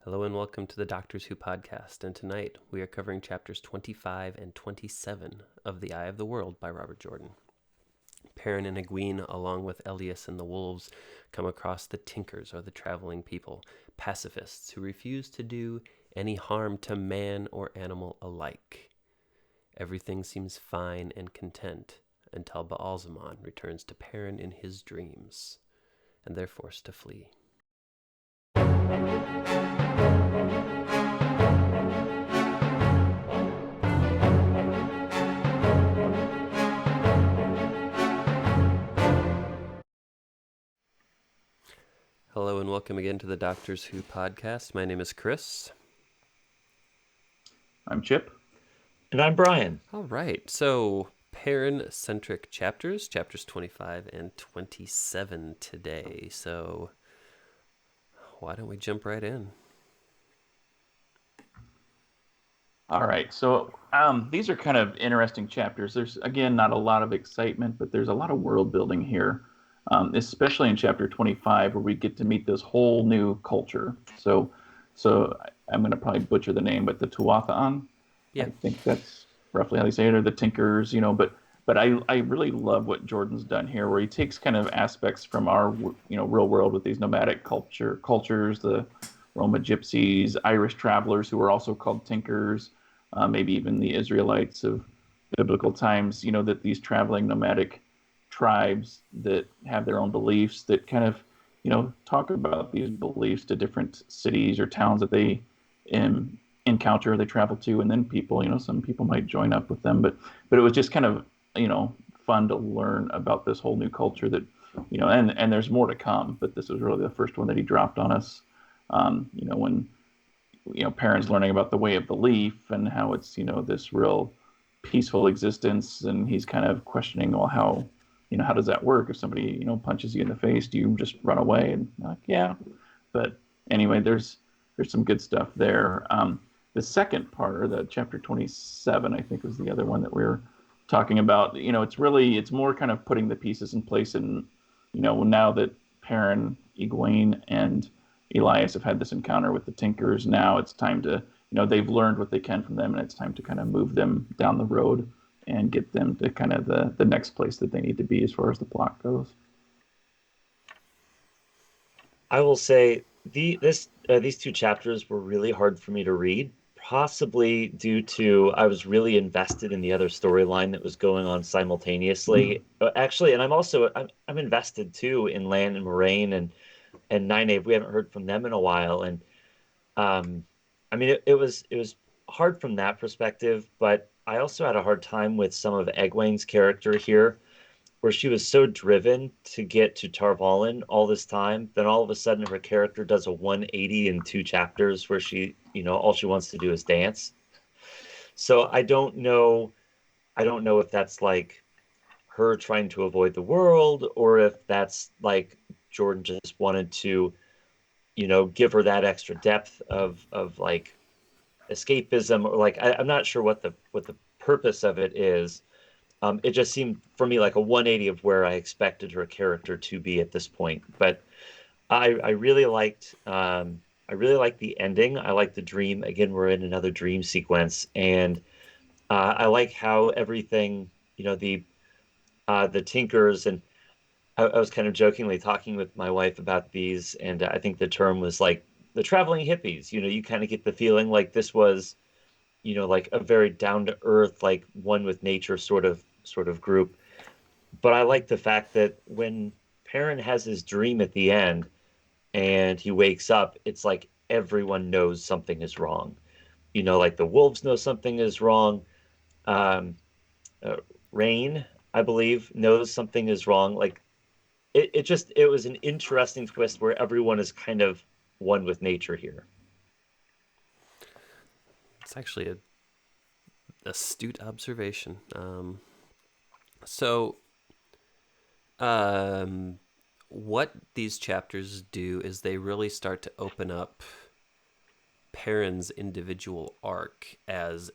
Hello and welcome to the Doctors Who podcast, and tonight we are covering chapters 25 and 27 of The Eye of the World by Robert Jordan. Perrin and Egwene, along with Elyas and the wolves, come across the Tinkers, or the traveling people, pacifists who refuse to do any harm to man or animal alike. Everything seems fine and content until Baalzamon returns to Perrin in his dreams, and they're forced to flee. Hello and welcome again to the Doctors Who podcast. My name is Chris. I'm Chip. And I'm Brian. All right, so Perrin-centric chapters 25 and 27 today. So why don't we jump right in? All right, so these are kind of interesting chapters. There's, again, not a lot of excitement, but there's a lot of world building here, especially in chapter 25, where we get to meet this whole new culture. So I'm going to probably butcher the name, but the Tuatha'an, Yeah. I think that's roughly how they say it, or the Tinkers, but I really love what Jordan's done here, where he takes kind of aspects from our, real world with these nomadic cultures, the Roma gypsies, Irish travelers who were also called Tinkers, maybe even the Israelites of biblical times, that these traveling nomadic tribes that have their own beliefs that kind of, talk about these beliefs to different cities or towns that they encounter, they travel to, and then people, some people might join up with them, but it was just kind of, fun to learn about this whole new culture that, and there's more to come, but this was really the first one that he dropped on us. When Perrin's learning about the way of the leaf and how it's this real peaceful existence, and he's kind of questioning, well, how does that work? If somebody punches you in the face, do you just run away? And like, yeah. But anyway, there's some good stuff there. The second part, or the chapter 27, I think, was the other one that we were talking about. It's more kind of putting the pieces in place, and now that Perrin, Egwene, and Elyas have had this encounter with the Tinkers, now it's time to, they've learned what they can from them, and it's time to kind of move them down the road and get them to kind of the next place that they need to be as far as the plot goes. I will say these two chapters were really hard for me to read, possibly due to I was really invested in the other storyline that was going on simultaneously. Actually, and I'm invested too in Lan and Moraine and Nynaeve. We haven't heard from them in a while, and I mean it was hard from that perspective, but I also had a hard time with some of Egwene's character here, where she was so driven to get to Tar Valon all this time, then all of a sudden her character does a 180 in 2 chapters where she, all she wants to do is dance. So I don't know if that's like her trying to avoid the world, or if that's like Jordan just wanted to, give her that extra depth of like escapism, or like I'm not sure what the purpose of it is. It just seemed for me like a 180 of where I expected her character to be at this point. But I really liked the ending. I like the dream. Again, we're in another dream sequence, and I like how everything, the Tinkers, and I was kind of jokingly talking with my wife about these, and I think the term was like the traveling hippies. You kind of get the feeling like this was, like a very down to earth, like one with nature sort of group. But I like the fact that when Perrin has his dream at the end and he wakes up, it's like everyone knows something is wrong. Like the wolves know something is wrong. Um, uh, Rain, I believe, knows something is wrong. Like it was an interesting twist where everyone is kind of one with nature here. It's actually a astute observation. So what these chapters do is they really start to open up Perrin's individual arc as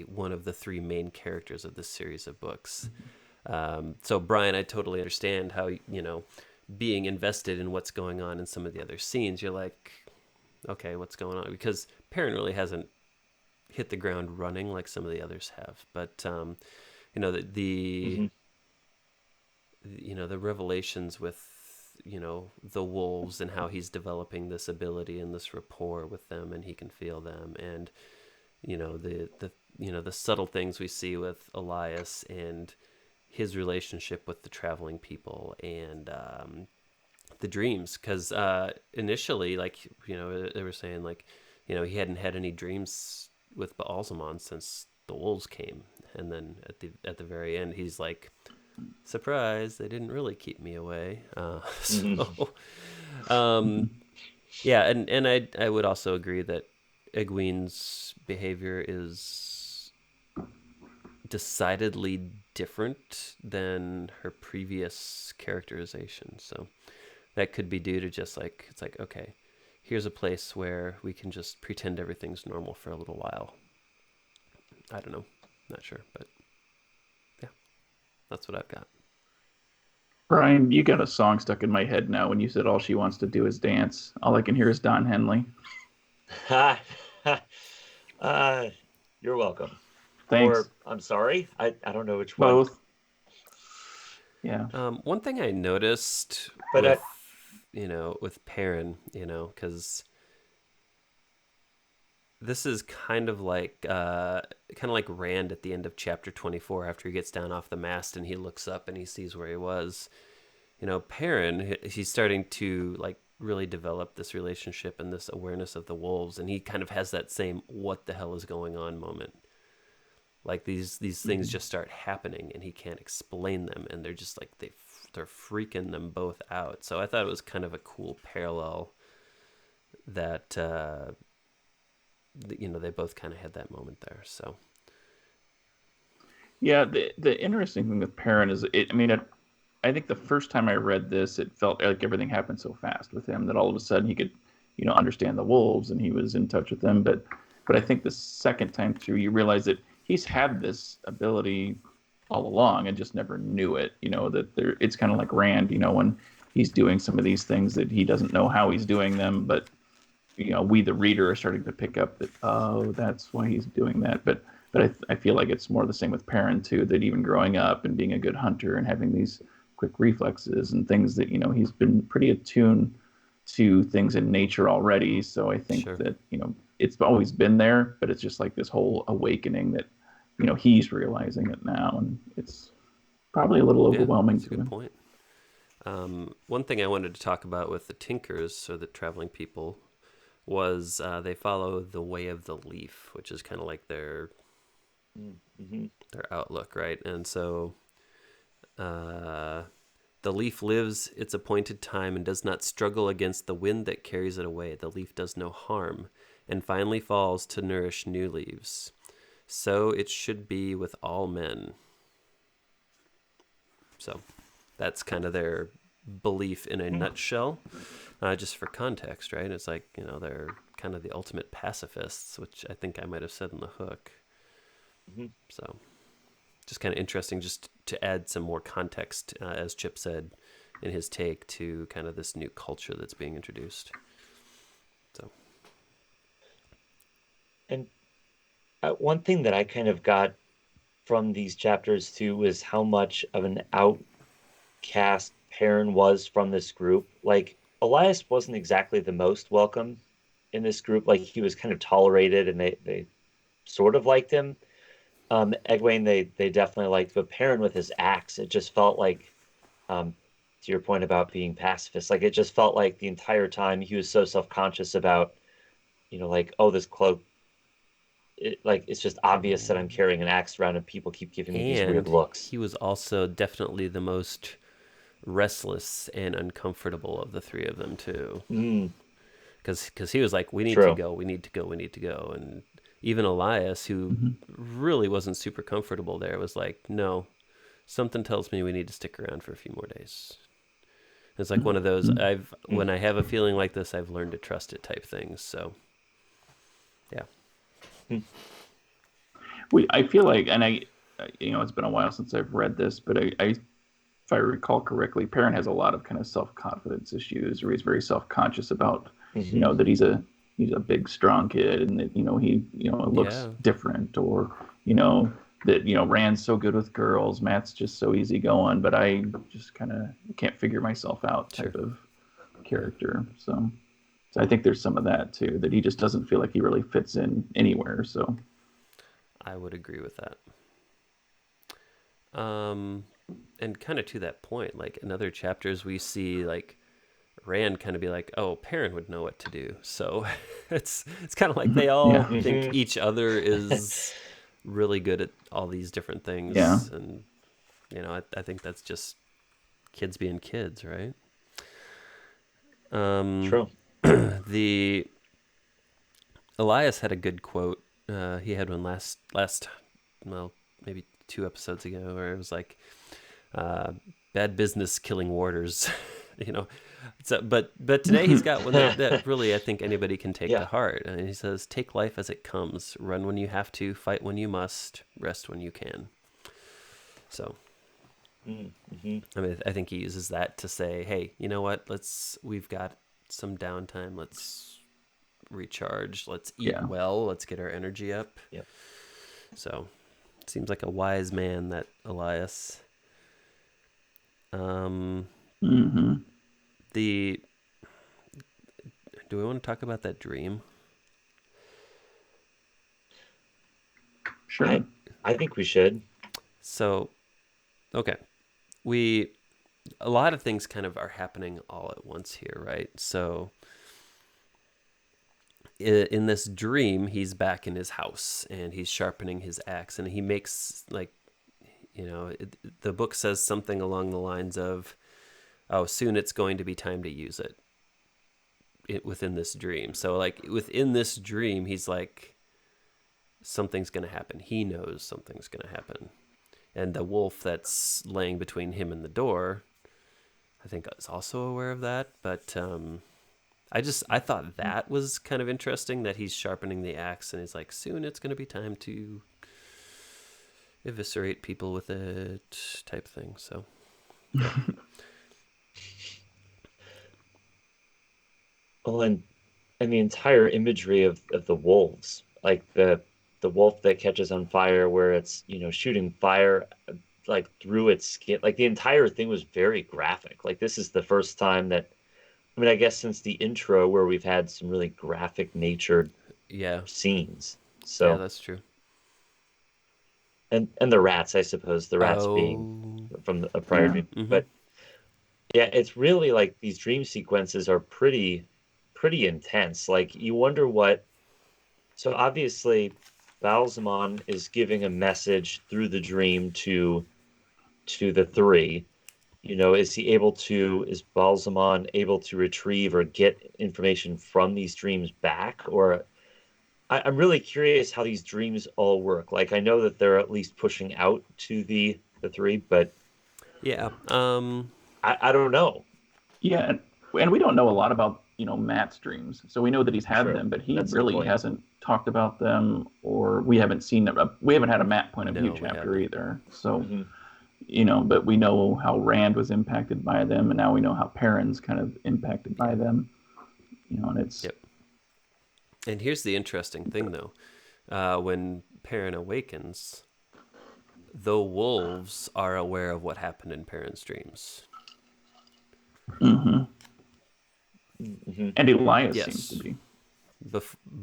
one of the 3 main characters of this series of books. So Brian, I totally understand how being invested in what's going on in some of the other scenes, you're like, okay, what's going on? Because Perrin really hasn't hit the ground running like some of the others have. But the Hmm. the revelations with the wolves and how he's developing this ability and this rapport with them, and he can feel them, and the subtle things we see with Elyas and his relationship with the traveling people, and the dreams, because initially, like they were saying, like he hadn't had any dreams with Baalzamon since the wolves came, and then at the very end, he's like, surprise, they didn't really keep me away. Hmm. So um, yeah, and I would also agree that Egwene's behavior is decidedly different than her previous characterization. So that could be due to just like, it's like, okay, here's a place where we can just pretend everything's normal for a little while. I don't know, not sure, but yeah, that's what I've got. Brian, you got a song stuck in my head now when you said all she wants to do is dance. All I can hear is Don Henley. uh, you're welcome. Thanks. Or I'm sorry, I don't know which one. Both. Yeah. One thing I noticed But with Perrin, because this is kind of like Rand at the end of chapter 24 after he gets down off the mast and he looks up and he sees where he was. Perrin, he's starting to like really develop this relationship and this awareness of the wolves, and he kind of has that same "what the hell is going on" moment. Like these things just start happening and he can't explain them, and they're just like they're freaking them both out. So I thought it was kind of a cool parallel that they both kind of had that moment there. So Yeah, the interesting thing with Perrin is I think the first time I read this, it felt like everything happened so fast with him that all of a sudden he could, understand the wolves and he was in touch with them. But I think the second time through, you realize that he's had this ability all along and just never knew it. It's kind of like Rand, when he's doing some of these things that he doesn't know how he's doing them, but we the reader are starting to pick up that, oh, that's why he's doing that. But I feel like it's more the same with Perrin too, that even growing up and being a good hunter and having these quick reflexes and things that he's been pretty attuned to things in nature already. So I think sure. that it's always been there, but it's just like this whole awakening that he's realizing it now, and it's probably a little overwhelming that's a to good him. point. One thing I wanted to talk about with the Tinkers, or the traveling people, was they follow the way of the leaf, which is kind of like their mm-hmm. outlook, right? And so the leaf lives its appointed time and does not struggle against the wind that carries it away. The leaf does no harm and finally falls to nourish new leaves. So it should be with all men. So that's kind of their belief in a nutshell. Just for context, right? It's like, they're kind of the ultimate pacifists, which I think I might have said in the hook. Mm-hmm. So just kind of interesting just to add some more context, as Chip said in his take, to kind of this new culture that's being introduced. So. And one thing that I kind of got from these chapters too was how much of an outcast Perrin was from this group. Like Elyas wasn't exactly the most welcome in this group. Like he was kind of tolerated and they sort of liked him. Egwene they definitely liked, but Perrin with his axe, it just felt like, to your point about being pacifist, like it just felt like the entire time he was so self-conscious about, like, oh, this cloak, it's just obvious that I'm carrying an axe around and people keep giving me these weird And looks. he was also definitely the most restless and uncomfortable of the three of them too, Mm, because he was like, we need to true. go, we need to go, we need to go. And even Elyas, who Mm-hmm. really wasn't super comfortable there, was like, no, something tells me we need to stick around for a few more days. It's like one of those, Mm. when I have a feeling like this, I've learned to trust it type things. So yeah. Mm. I feel like, and it's been a while since I've read this, but if I recall correctly, Perrin has a lot of kind of self-confidence issues, or he's very self-conscious about, Mm-hmm. that he's a he's a big strong kid, and that he looks Yeah, different, or that Rand's so good with girls, Matt's just so easygoing, but I just kind of can't figure myself out sure. type of Yeah, character. So I think there's some of that too, that he just doesn't feel like he really fits in anywhere. So I would agree with that. Um, and kind of to that point, like in other chapters, we see like Rand kind of be like, "Oh, Perrin would know what to do." So it's kind of like they all yeah, think Hmm. each other is really good at all these different yeah, things, and I think that's just kids being kids, right? Um, True. the Elyas had a good quote. He had one last well, maybe 2 episodes ago, where it was like, uh, "Bad business killing warders," you know. So, but today he's got one that really I think anybody can take to Yeah. heart. And he says, "Take life as it comes. Run when you have to. Fight when you must. Rest when you can." So, Mm-hmm. I mean, I think he uses that to say, "Hey, you know what? We've got some downtime. Let's recharge. Let's eat yeah. well. Let's get our energy up." Yep. So, seems like a wise man, that Elyas. Um, Hmm. the Do we want to talk about that dream? Sure. I think we should. So, okay, we a lot of things kind of are happening all at once here, right? So, in this dream, he's back in his house and he's sharpening his axe, and he makes like, the book says something along the lines of, "Oh, soon it's going to be time to use it within this dream." So, like within this dream, he's like, something's going to happen. He knows something's going to happen, and the wolf that's laying between him and the door, I think, is also aware of that. But I thought that was kind of interesting, that he's sharpening the axe and he's like, soon it's going to be time to eviscerate people with it, type thing. So, yeah. Well, and the entire imagery of the wolves, like the wolf that catches on fire, where it's shooting fire like through its skin. Like the entire thing was very graphic. Like this is the first time that, I mean, I guess since the intro, where we've had some really graphic natured Yeah. scenes. Yeah, So, that's true. and the rats, I suppose, the rats being Oh, from a prior Yeah. dream. mm-hmm. But yeah, it's really like these dream sequences are pretty intense. Like you wonder what. So obviously, Balsamon is giving a message through the dream to the three. Is Balsamon able to retrieve or get information from these dreams back? Or I'm really curious how these dreams all work. Like I know that they're at least pushing out to the three, but Yeah. I don't know. Yeah, and we don't know a lot about Matt's dreams, so we know that he's had True. them, but he That's a good really point. hasn't talked about them, or we haven't seen them. We haven't had a Matt point of view No, we chapter haven't. either. So Hmm. but we know how Rand was impacted by them, and now we know how Perrin's kind of impacted by Yeah. them. And Yep. And here's the interesting thing, though. When Perrin awakens, the wolves are aware of what happened in Perrin's dreams. hmm Hmm. and Elyas seems to Yes. be,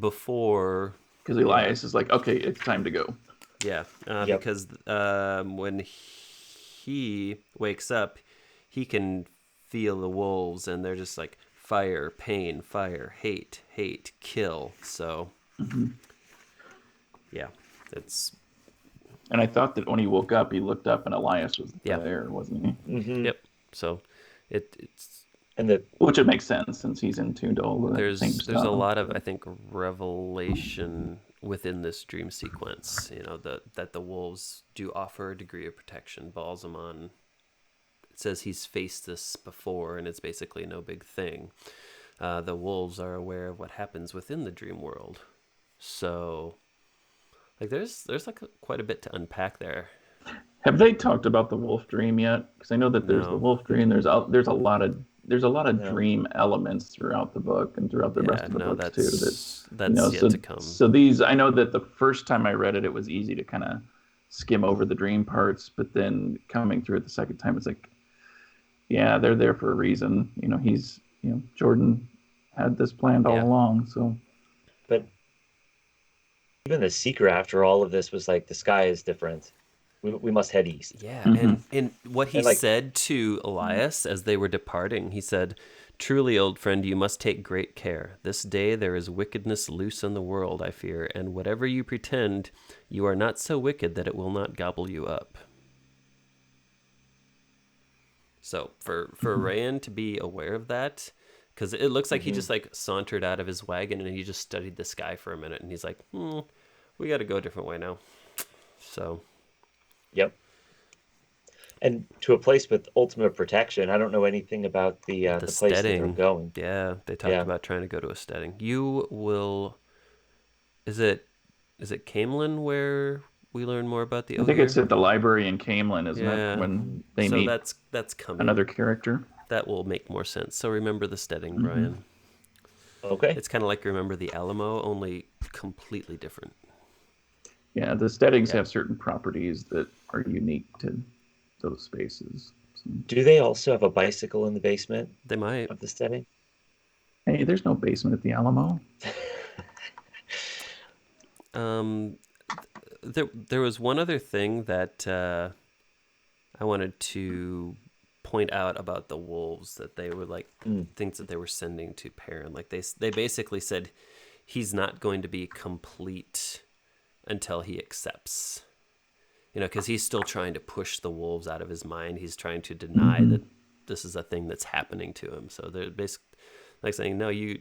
Before, because yeah, Elyas is like, okay, it's time to go. yeah, Yep. because when he wakes up, he can feel the wolves, and they're just like fire, pain, fire, hate, hate, kill. So, hmm yeah, it's And I thought that when he woke up, he looked up and Elyas was yeah, there, wasn't he? Hmm. yep. So, it's And the Which would make sense since he's in tune to all of that same there's a stuff. lot of, But I think, revelation within this dream sequence. That the wolves do offer a degree of protection. Balsamon, it says he's faced this before, and it's basically no big thing. The wolves are aware of what happens within the dream world. So, like, there's like quite a bit to unpack there. have they talked about the wolf dream yet? Because I know that there's the No, wolf dream. There's a lot of there's a lot of No. dream elements throughout the book and throughout the rest Yeah, of the no, books too. that's yet to come. So these, I know that the first time I read it, it was easy to kind of skim over the dream parts, but then coming through it the second time, it's like, yeah, they're there for a reason. Jordan had this planned all Yeah. along. So But even the seeker after all of this was like, the sky is different. We must head east. Yeah, mm-hmm. and what he And like, said to Elyas as they were departing, he said, "Truly, old friend, you must take great care. This day there is wickedness loose in the world, I fear, and whatever you pretend, you are not so wicked that it will not gobble you up." So for Rayan to be aware of that, because it looks like he just like sauntered out of his wagon and he just studied the sky for a minute, and he's like, we got to go a different way now. So, yep. And to a place with ultimate protection. I don't know anything about the place that they're steading. going. Yeah, they talked about trying to go to a steading. You will. Is it Camelin where we learn more about the I think Ogier? it's at the library in Camelin, isn't it? When they meet that's coming. another character. That will make more sense. So remember the steading, Brian. Okay. It's kind of like remember the Alamo, only completely different. Yeah, the steadings have certain properties that are unique to those spaces. So, Do they also have a bicycle in the basement They might. of the steading? hey, there's no basement at the Alamo. There was one other thing that I wanted to point out about the wolves, that they were like things that they were sending to Perrin. Like they basically said he's not going to be complete until he accepts. Because he's still trying to push the wolves out of his mind. He's trying to deny that this is a thing that's happening to him. So they're basically like saying, no, you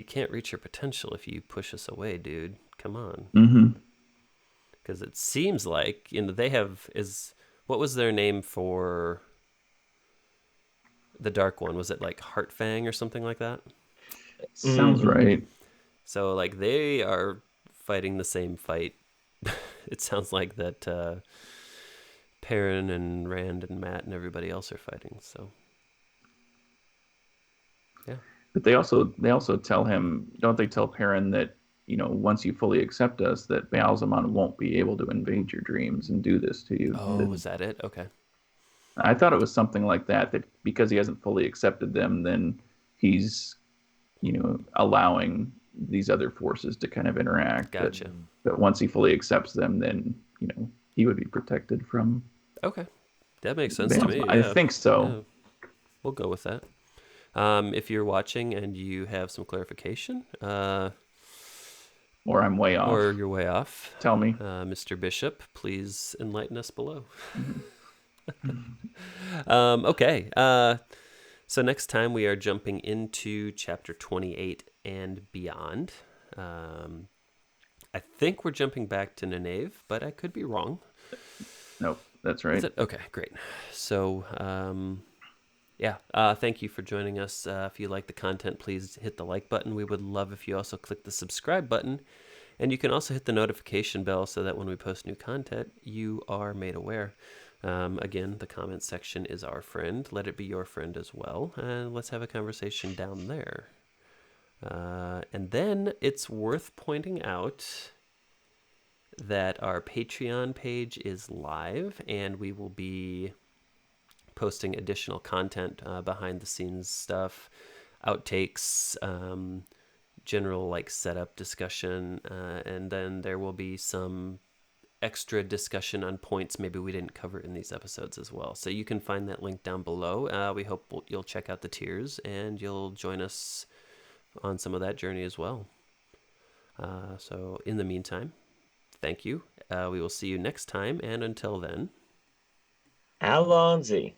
can't reach your potential if you push us away, dude. Come on. Because it seems like, they have, what was their name for the Dark One? Was it like Heartfang or something like that? Sounds right. So like they are fighting the same fight. It sounds like that Perrin and Rand and Matt and everybody else are fighting. So yeah. But they also tell him, don't they tell Perrin that, once you fully accept us, that Baalzamon won't be able to invade your dreams and do this to you. Oh, was that it? Okay. I thought it was something like that because he hasn't fully accepted them, then he's, allowing these other forces to kind of interact. Gotcha. But once he fully accepts them, then, he would be protected from. Okay. That makes sense to me. Yeah. I think so. Yeah. We'll go with that. If you're watching and you have some clarification, or I'm way off, or you're way off, tell me. Mr. Bishop, please enlighten us below. Okay. So next time we are jumping into chapter 28 and beyond. I think we're jumping back to Nineveh, but I could be wrong. Nope, that's right. Is it? Okay, great. So, thank you for joining us. If you like the content, please hit the like button. We would love if you also click the subscribe button. And you can also hit the notification bell so that when we post new content, you are made aware. Again, the comment section is our friend. Let it be your friend as well. And let's have a conversation down there. And then it's worth pointing out that our Patreon page is live, and we will be posting additional content, behind the scenes stuff, outtakes, general like setup discussion, and then there will be some extra discussion on points maybe we didn't cover in these episodes as well. So you can find that link down below. We hope you'll check out the tiers and you'll join us on some of that journey as well. So in the meantime, thank you. We will see you next time, and until then, Alonzi.